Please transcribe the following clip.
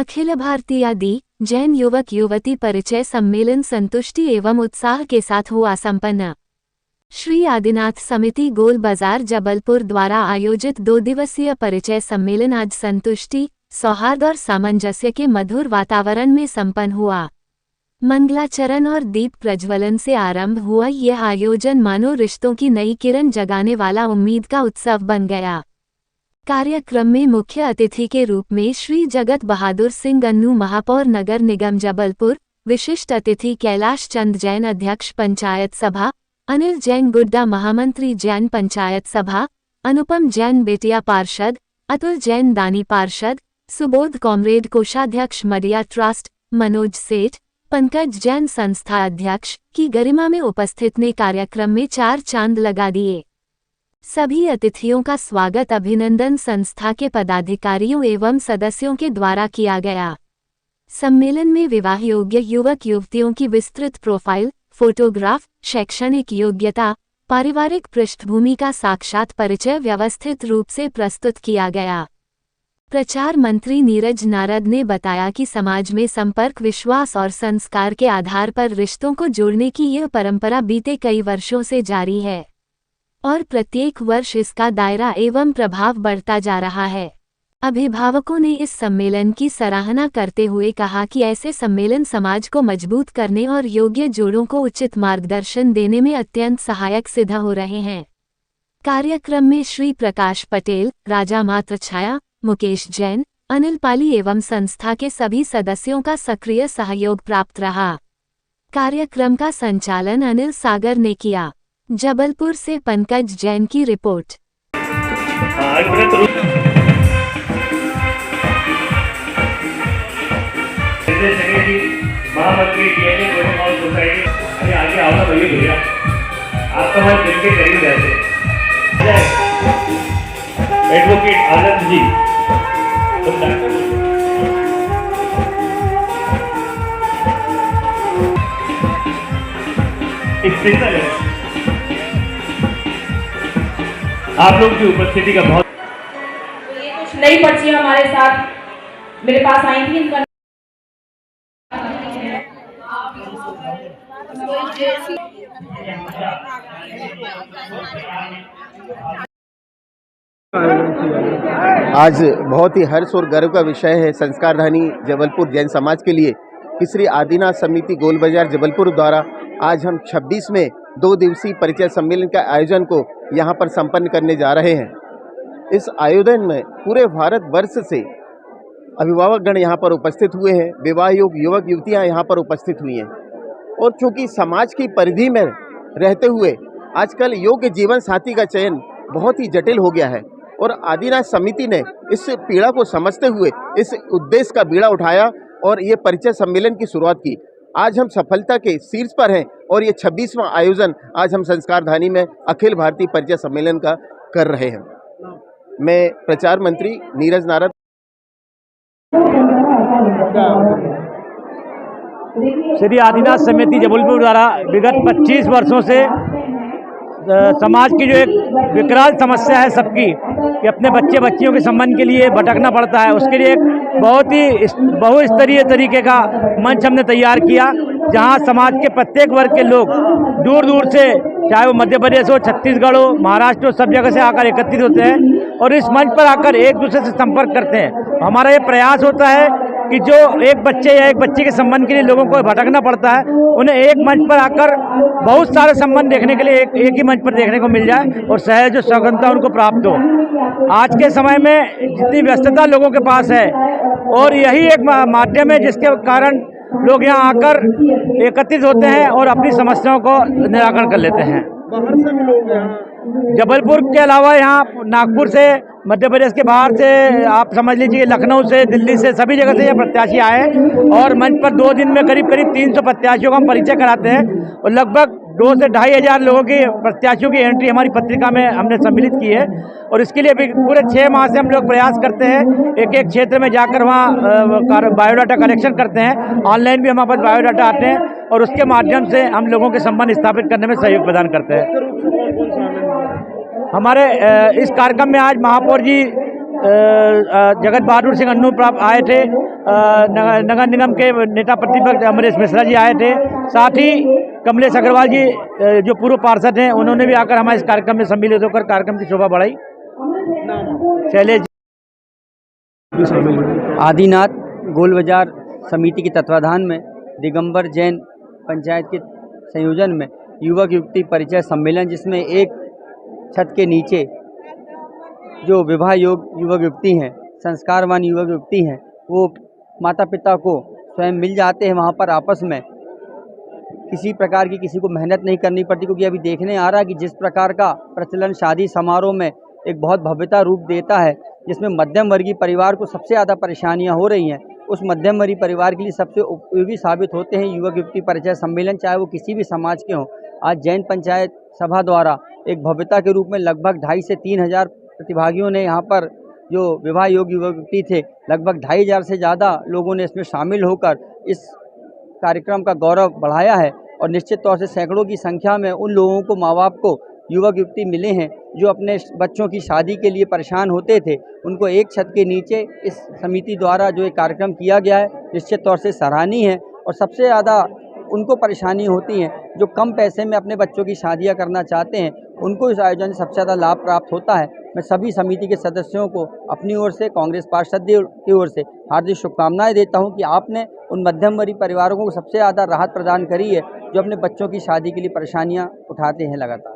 अखिल भारतीय आदि जैन युवक युवती परिचय सम्मेलन संतुष्टि एवं उत्साह के साथ हुआ संपन्न। श्री आदिनाथ समिति गोल बाजार जबलपुर द्वारा आयोजित 2 दिवसीय परिचय सम्मेलन आज संतुष्टि, सौहार्द और सामंजस्य के मधुर वातावरण में संपन्न हुआ। मंगलाचरण और दीप प्रज्वलन से आरंभ हुआ यह आयोजन मानो रिश्तों की नई किरण जगाने वाला उम्मीद का उत्सव बन गया। कार्यक्रम में मुख्य अतिथि के रूप में श्री जगत बहादुर सिंह अन्नू महापौर नगर निगम जबलपुर, विशिष्ट अतिथि कैलाश चंद जैन अध्यक्ष पंचायत सभा, अनिल जैन गुड्डा महामंत्री जैन पंचायत सभा, अनुपम जैन बेटिया पार्षद, अतुल जैन दानी पार्षद, सुबोध कॉमरेड कोषाध्यक्ष मडिया ट्रस्ट, मनोज सेठ, पंकज जैन संस्था अध्यक्ष की गरिमा में उपस्थित ने कार्यक्रम में 4 चांद लगा दिए। सभी अतिथियों का स्वागत अभिनंदन संस्था के पदाधिकारियों एवं सदस्यों के द्वारा किया गया। सम्मेलन में विवाह योग्य युवक युवतियों की विस्तृत प्रोफाइल, फोटोग्राफ, शैक्षणिक योग्यता, पारिवारिक पृष्ठभूमि का साक्षात परिचय व्यवस्थित रूप से प्रस्तुत किया गया। प्रचार मंत्री नीरज नारद ने बताया कि समाज में संपर्क, विश्वास और संस्कार के आधार पर रिश्तों को जोड़ने की यह परंपरा बीते कई वर्षों से जारी है और प्रत्येक वर्ष इसका दायरा एवं प्रभाव बढ़ता जा रहा है। अभिभावकों ने इस सम्मेलन की सराहना करते हुए कहा कि ऐसे सम्मेलन समाज को मजबूत करने और योग्य जोड़ों को उचित मार्गदर्शन देने में अत्यंत सहायक सिद्ध हो रहे हैं। कार्यक्रम में श्री प्रकाश पटेल, राजा मातृछाया, मुकेश जैन, अनिल पाली एवं संस्था के सभी सदस्यों का सक्रिय सहयोग प्राप्त रहा। कार्यक्रम का संचालन अनिल सागर ने किया। जबलपुर से पंकज जैन की रिपोर्ट। महामंत्री आगे आओ ना भैया, आपका हमारे दिल के करीब रहते। एडवोकेट आनंद जी, स्पेशल है आप लोग की उपस्थिति का बहुत। तो ये कुछ नई पर्चियां हमारे साथ मेरे पास आई थी, इनका आज बहुत ही हर्ष और गर्व का विषय है संस्कारधानी जबलपुर जैन समाज के लिए कि श्री आदिनाथ समिति गोल बाजार जबलपुर द्वारा आज हम 26 में 2 दिवसीय परिचय सम्मेलन का आयोजन को यहां पर संपन्न करने जा रहे हैं। इस आयोजन में पूरे भारत वर्ष से अभिभावकगण यहां पर उपस्थित हुए हैं, विवाह योग्य युवक युवतियां यहां पर उपस्थित हुई हैं और चूँकि समाज की परिधि में रहते हुए आजकल योग्य जीवन साथी का चयन बहुत ही जटिल हो गया है और आदिनाथ समिति ने इस पीड़ा को समझते हुए इस उद्देश्य का बीड़ा उठाया और ये परिचय सम्मेलन की शुरुआत की। आज हम सफलता के शीर्ष पर हैं और ये 26वां आयोजन आज हम संस्कारधानी में अखिल भारतीय परिचय सम्मेलन का कर रहे हैं। मैं प्रचार मंत्री नीरज नारद। श्री आदिनाथ समिति जबलपुर द्वारा विगत 25 वर्षों से समाज की जो एक विकराल समस्या है सबकी कि अपने बच्चे बच्चियों के संबंध के लिए भटकना पड़ता है, उसके लिए एक बहुत ही बहुस्तरीय तरीके का मंच हमने तैयार किया, जहां समाज के प्रत्येक वर्ग के लोग दूर दूर से, चाहे वो मध्य प्रदेश हो, छत्तीसगढ़ हो, महाराष्ट्र हो, सब जगह से आकर एकत्रित होते हैं और इस मंच पर आकर एक दूसरे से संपर्क करते हैं। हमारा ये प्रयास होता है कि जो एक बच्चे या एक बच्ची के संबंध के लिए लोगों को भटकना पड़ता है, उन्हें एक मंच पर आकर बहुत सारे संबंध देखने के लिए एक ही मंच पर देखने को मिल जाए और सहज सौगंधता उनको प्राप्त हो। आज के समय में जितनी व्यस्तता लोगों के पास है और यही एक माध्यम है जिसके कारण लोग यहाँ आकर एकत्रित होते हैं और अपनी समस्याओं को निराकरण कर लेते हैं। बाहर से भी लोग यहाँ, जबलपुर के अलावा यहाँ नागपुर से, मध्य प्रदेश के बाहर से, आप समझ लीजिए लखनऊ से, दिल्ली से, सभी जगह से ये प्रत्याशी आए और मंच पर 2 दिन में करीब 300 प्रत्याशियों का हम परिचय कराते हैं और लगभग 2 से 2.5 हज़ार लोगों की प्रत्याशियों की एंट्री हमारी पत्रिका में हमने सम्मिलित की है और इसके लिए भी पूरे 6 माह से हम लोग प्रयास करते हैं। एक एक क्षेत्र में जाकर वहाँ बायोडाटा कलेक्शन करते हैं, ऑनलाइन भी हमारे पास बायोडाटा आते हैं और उसके माध्यम से हम लोगों के संबंध स्थापित करने में सहयोग प्रदान करते हैं। हमारे इस कार्यक्रम में आज महापौर जी जगत बहादुर सिंह अन्नू प्राप्त आए थे, नगर निगम के नेता प्रतिपक्ष अमरीश मिश्रा जी आए थे, साथ ही कमलेश अग्रवाल जी जो पूर्व पार्षद हैं उन्होंने भी आकर हमारे इस कार्यक्रम में सम्मिलित होकर कार्यक्रम की शोभा बढ़ाई। शैलेश आदिनाथ गोल बाजार समिति के तत्वाधान में दिगंबर जैन पंचायत के संयोजन में युवक युवती परिचय सम्मेलन, जिसमें एक छत के नीचे जो विवाह योग्य युवक युवती हैं, संस्कारवान युवक युवती हैं, वो माता पिता को स्वयं मिल जाते हैं। वहाँ पर आपस में किसी प्रकार की किसी को मेहनत नहीं करनी पड़ती, क्योंकि अभी देखने आ रहा है कि जिस प्रकार का प्रचलन शादी समारोह में एक बहुत भव्यता रूप देता है, जिसमें मध्यम वर्गीय परिवार को सबसे ज़्यादा परेशानियां हो रही हैं, उस मध्यम वर्गीय परिवार के लिए सबसे उपयोगी साबित होते हैं युवक युवती परिचय सम्मेलन, चाहे वो किसी भी समाज के हों। आज जैन पंचायत सभा द्वारा एक भव्यता के रूप में लगभग 2,500 से 3,000 प्रतिभागियों ने यहाँ पर जो विवाह योग्य युवक युवती थे, लगभग 2,500 से ज़्यादा लोगों ने इसमें शामिल होकर इस कार्यक्रम का गौरव बढ़ाया है। और निश्चित तौर से सैकड़ों की संख्या में उन लोगों को, माँ बाप को युवक युवती मिले हैं जो अपने बच्चों की शादी के लिए परेशान होते थे। उनको एक छत के नीचे इस समिति द्वारा जो एक कार्यक्रम किया गया है, निश्चित तौर से सराहनीय है। और सबसे ज़्यादा उनको परेशानी होती है जो कम पैसे में अपने बच्चों की शादियां करना चाहते हैं, उनको इस आयोजन से सबसे ज़्यादा लाभ प्राप्त होता है। मैं सभी समिति के सदस्यों को अपनी ओर से, कांग्रेस पार्षद की ओर से हार्दिक शुभकामनाएं देता हूं कि आपने उन मध्यम वर्गीय परिवारों को सबसे ज़्यादा राहत प्रदान करी है जो अपने बच्चों की शादी के लिए परेशानियां उठाते हैं लगातार।